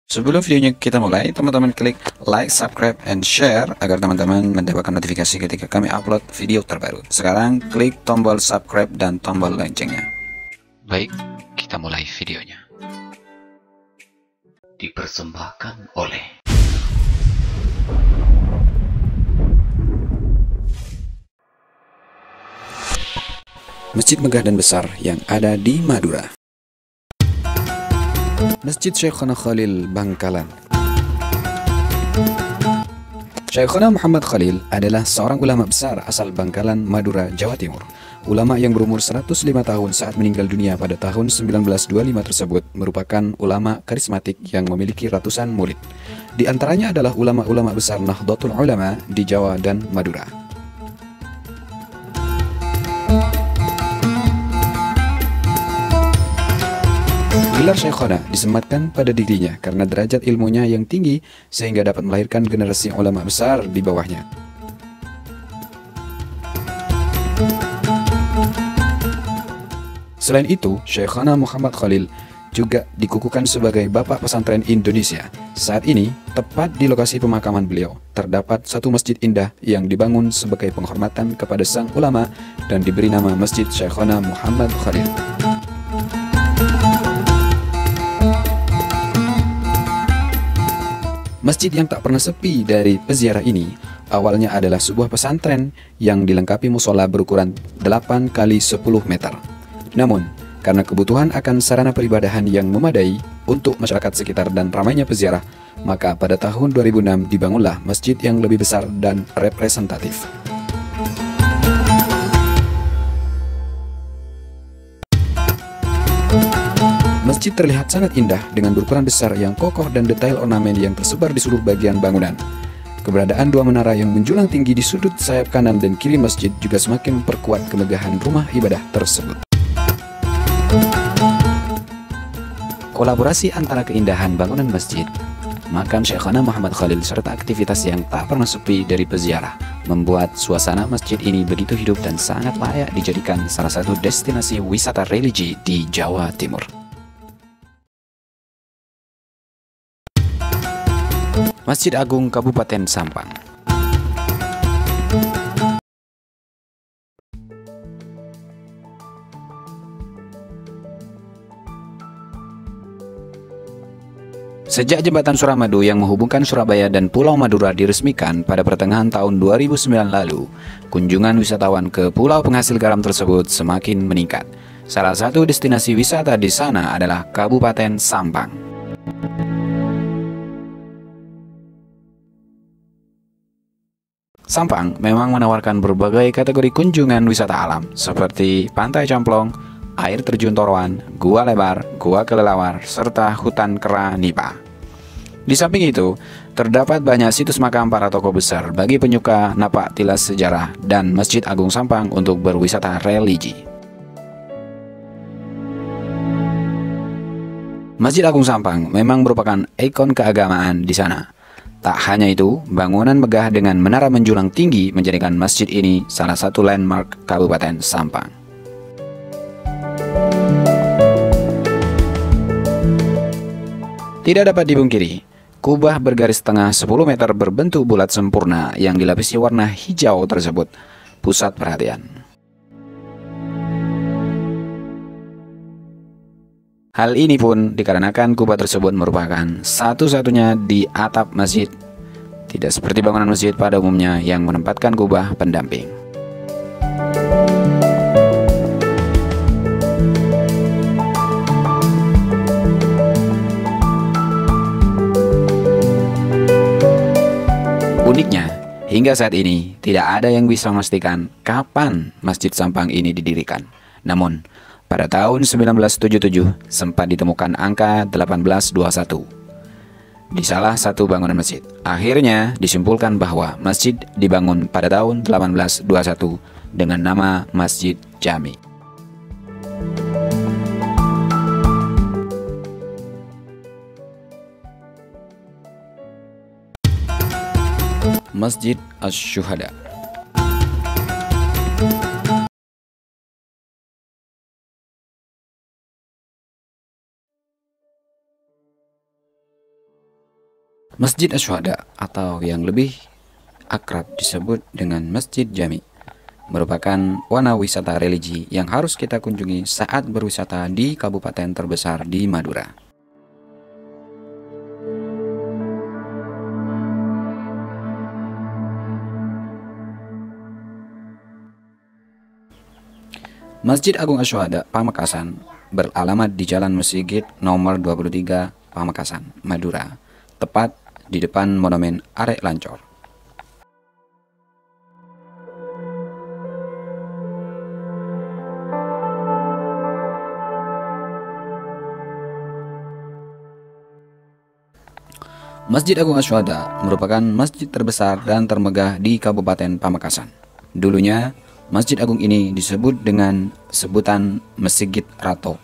Sebelum videonya kita mulai, teman-teman klik like, subscribe, and share agar teman-teman mendapatkan notifikasi ketika kami upload video terbaru. Sekarang klik tombol subscribe dan tombol loncengnya. Baik, kita mulai videonya. Dipersembahkan oleh Masjid megah dan besar yang ada di Madura. Masjid Syekhona Khalil Bangkalan. Syekhona Muhammad Khalil adalah seorang ulama besar asal Bangkalan, Madura, Jawa Timur. Ulama yang berumur 105 tahun saat meninggal dunia pada tahun 1925 tersebut merupakan ulama karismatik yang memiliki ratusan murid. Di antaranya adalah ulama-ulama besar Nahdlatul Ulama di Jawa dan Madura. Gelar Syekhona disematkan pada dirinya karena derajat ilmunya yang tinggi sehingga dapat melahirkan generasi ulama besar di bawahnya. Selain itu, Syekhona Muhammad Khalil juga dikukuhkan sebagai Bapak Pesantren Indonesia. Saat ini, tepat di lokasi pemakaman beliau, terdapat satu masjid indah yang dibangun sebagai penghormatan kepada sang ulama dan diberi nama Masjid Syekhona Muhammad Khalil. Masjid yang tak pernah sepi dari peziarah ini awalnya adalah sebuah pesantren yang dilengkapi musola berukuran 8 kali 10 meter. Namun, karena kebutuhan akan sarana peribadahan yang memadai untuk masyarakat sekitar dan ramainya peziarah, maka pada tahun 2006 dibangunlah masjid yang lebih besar dan representatif. Masjid terlihat sangat indah dengan berukuran besar yang kokoh dan detail ornamen yang tersebar di seluruh bagian bangunan. Keberadaan dua menara yang menjulang tinggi di sudut sayap kanan dan kiri masjid juga semakin memperkuat kemegahan rumah ibadah tersebut. Kolaborasi antara keindahan bangunan masjid, makam Syekhona Muhammad Khalil serta aktivitas yang tak pernah sepi dari peziarah membuat suasana masjid ini begitu hidup dan sangat layak dijadikan salah satu destinasi wisata religi di Jawa Timur. Masjid Agung Kabupaten Sampang. Sejak jembatan Suramadu yang menghubungkan Surabaya dan Pulau Madura diresmikan pada pertengahan tahun 2009 lalu, kunjungan wisatawan ke pulau penghasil garam tersebut semakin meningkat. Salah satu destinasi wisata di sana adalah Kabupaten Sampang. Sampang memang menawarkan berbagai kategori kunjungan wisata alam seperti Pantai Camplong, air terjun Toroan, Gua Lebar, Gua Kelelawar, serta hutan kera Nipa. Di samping itu, terdapat banyak situs makam para tokoh besar bagi penyuka napak tilas sejarah dan Masjid Agung Sampang untuk berwisata religi. Masjid Agung Sampang memang merupakan ikon keagamaan di sana. Tak hanya itu, bangunan megah dengan menara menjulang tinggi menjadikan masjid ini salah satu landmark Kabupaten Sampang. Tidak dapat dipungkiri, kubah bergaris tengah 10 meter berbentuk bulat sempurna yang dilapisi warna hijau tersebut pusat perhatian. Hal ini pun dikarenakan kubah tersebut merupakan satu-satunya di atap masjid, tidak seperti bangunan masjid pada umumnya yang menempatkan kubah pendamping. Uniknya, hingga saat ini tidak ada yang bisa memastikan kapan Masjid Sampang ini didirikan. Namun, pada tahun 1977 sempat ditemukan angka 1821 di salah satu bangunan masjid. Akhirnya disimpulkan bahwa masjid dibangun pada tahun 1821 dengan nama Masjid Jami. Masjid Asy-Syuhada. Masjid Asy-Syuhada atau yang lebih akrab disebut dengan Masjid Jami merupakan wana wisata religi yang harus kita kunjungi saat berwisata di kabupaten terbesar di Madura. Masjid Agung Asy-Syuhada Pamekasan beralamat di Jalan Mesjid nomor 23 Pamekasan, Madura, tepat di depan Monumen Arek Lancor. Masjid Agung Asy-Syuhada merupakan masjid terbesar dan termegah di Kabupaten Pamekasan. Dulunya, Masjid Agung ini disebut dengan sebutan Mesjid Rato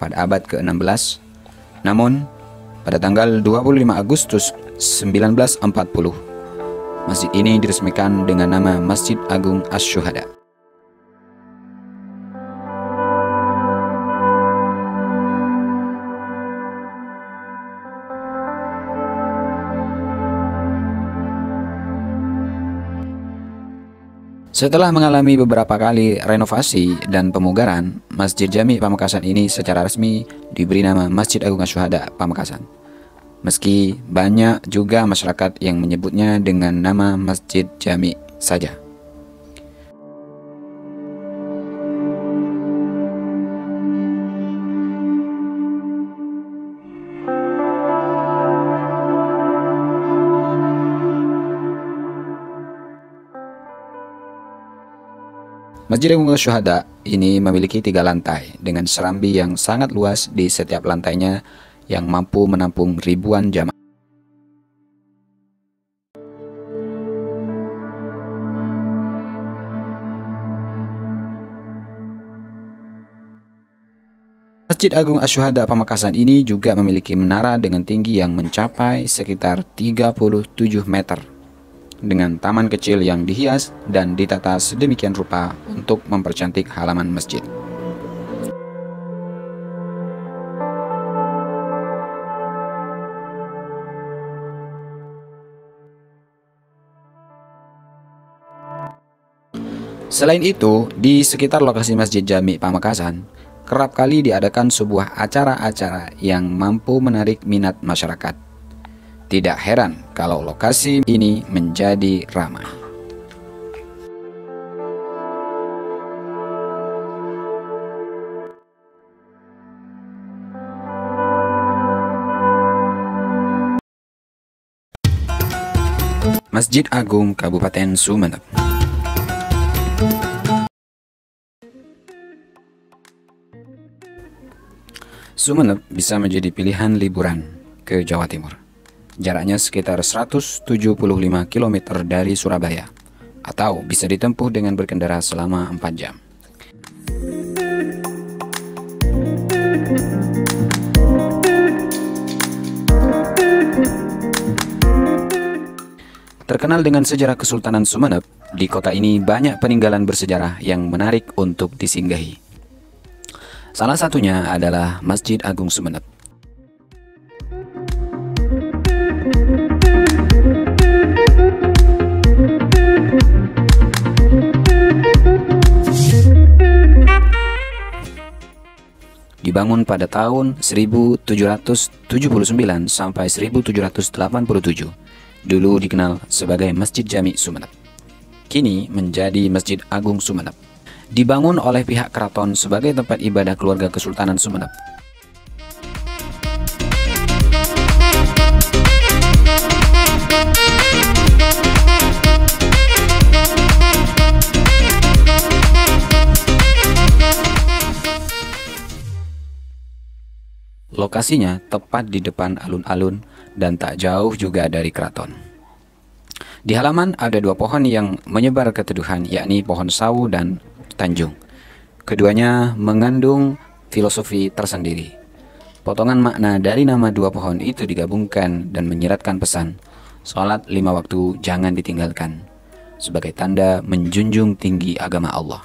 pada abad ke-16. Namun, pada tanggal 25 Agustus 1940, masjid ini diresmikan dengan nama Masjid Agung Asy-Syuhada. Setelah mengalami beberapa kali renovasi dan pemugaran, Masjid Jami Pamekasan ini secara resmi diberi nama Masjid Agung Asy-Syuhada Pamekasan. Meski banyak juga masyarakat yang menyebutnya dengan nama Masjid Jami saja. Masjid Agung Asy-Syuhada ini memiliki 3 lantai dengan serambi yang sangat luas di setiap lantainya yang mampu menampung ribuan jamaah. Masjid Agung Asy-Syuhada Pamekasan ini juga memiliki menara dengan tinggi yang mencapai sekitar 37 meter. Dengan taman kecil yang dihias dan ditata sedemikian rupa untuk mempercantik halaman masjid. Selain itu, di sekitar lokasi Masjid Jami Pamekasan, kerap kali diadakan sebuah acara-acara yang mampu menarik minat masyarakat. Tidak heran kalau lokasi ini menjadi ramai. Masjid Agung Kabupaten Sumeneb. Sumeneb bisa menjadi pilihan liburan ke Jawa Timur. Jaraknya sekitar 175 km dari Surabaya, atau bisa ditempuh dengan berkendara selama 4 jam. Terkenal dengan sejarah Kesultanan Sumeneb, di kota ini banyak peninggalan bersejarah yang menarik untuk disinggahi. Salah satunya adalah Masjid Agung Sumeneb. Dibangun pada tahun 1779 sampai 1787, dulu dikenal sebagai Masjid Jami Sumeneb. Kini menjadi Masjid Agung Sumeneb. Dibangun oleh pihak keraton sebagai tempat ibadah keluarga Kesultanan Sumeneb. Lokasinya tepat di depan alun-alun dan tak jauh juga dari keraton. Di halaman ada 2 pohon yang menyebar keteduhan, yakni pohon sawu dan tanjung. Keduanya mengandung filosofi tersendiri. Potongan makna dari nama 2 pohon itu digabungkan dan menyiratkan pesan, sholat 5 waktu jangan ditinggalkan, sebagai tanda menjunjung tinggi agama Allah.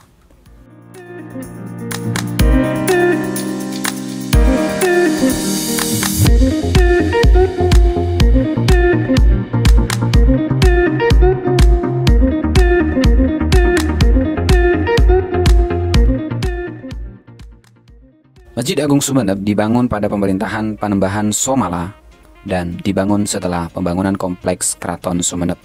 Masjid Agung Sumeneb dibangun pada pemerintahan Panembahan Somala dan dibangun setelah pembangunan kompleks Keraton Sumeneb.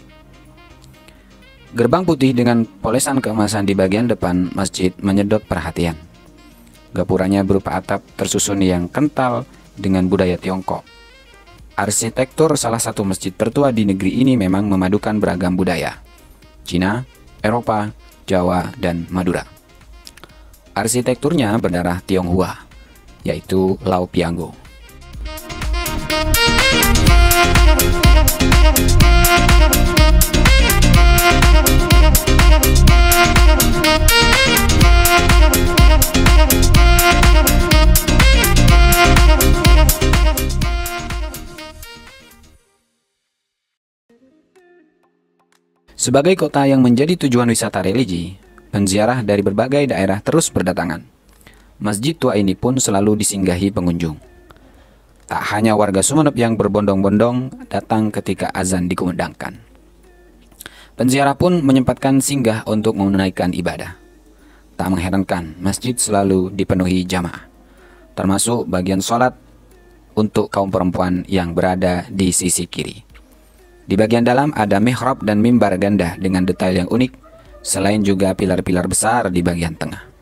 Gerbang putih dengan polesan keemasan di bagian depan masjid menyedot perhatian. Gapuranya berupa atap tersusun yang kental dengan budaya Tiongkok. Arsitektur salah satu masjid tertua di negeri ini memang memadukan beragam budaya, Cina, Eropa, Jawa, dan Madura. Arsitekturnya berdarah Tionghoa, yaitu Lau Pianggo. Sebagai kota yang menjadi tujuan wisata religi, penziarah dari berbagai daerah terus berdatangan. Masjid tua ini pun selalu disinggahi pengunjung. Tak hanya warga Sumeneb yang berbondong-bondong datang ketika azan dikumandangkan. Penziarah pun menyempatkan singgah untuk menunaikan ibadah. Tak mengherankan, masjid selalu dipenuhi jamaah, termasuk bagian sholat untuk kaum perempuan yang berada di sisi kiri. Di bagian dalam ada mihrab dan mimbar ganda dengan detail yang unik, selain juga pilar-pilar besar di bagian tengah.